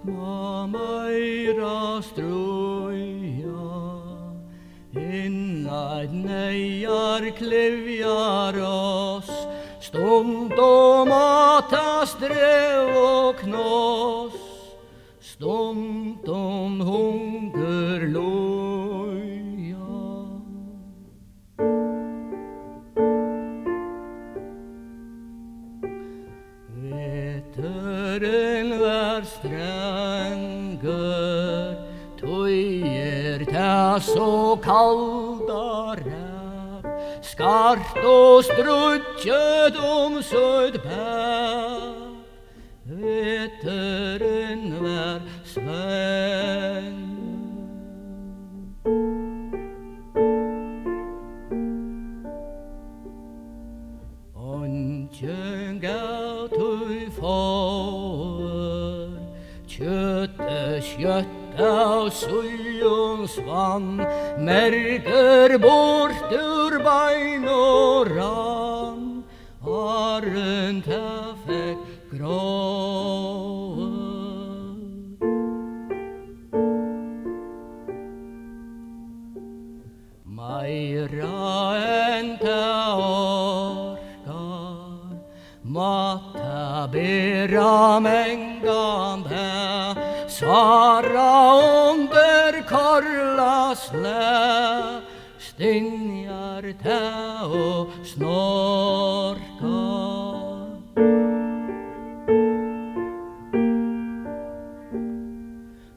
Ma meira struja, innad neiar klifjar oss, stundom atast drev og knoss, stundom hunger loja. Veturen var strengur, tøyer ta så kalda ræv, skart og strutjet sød bæv. Veturen var svengur. Ongen gav tøy for, kjøttet skjøtt av suljons vann, merker bort ur bein og rann, arren ta fikk gråe. Meira enn ta orkar, matta bera mengande, svara under korlas læ, stinjar ta og snorkar.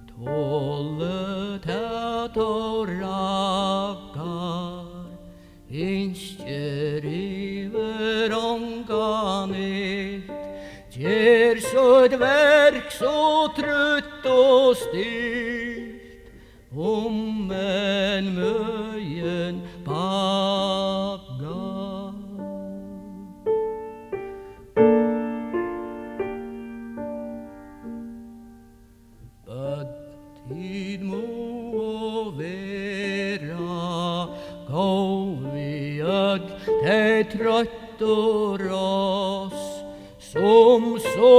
Tåle ta torrakar, innskjer iver onga nytt, gjer så et verk så trutt og styrt, om en møyen baggar. Tid må vera, gå vi øgg til trøtt og rås, som så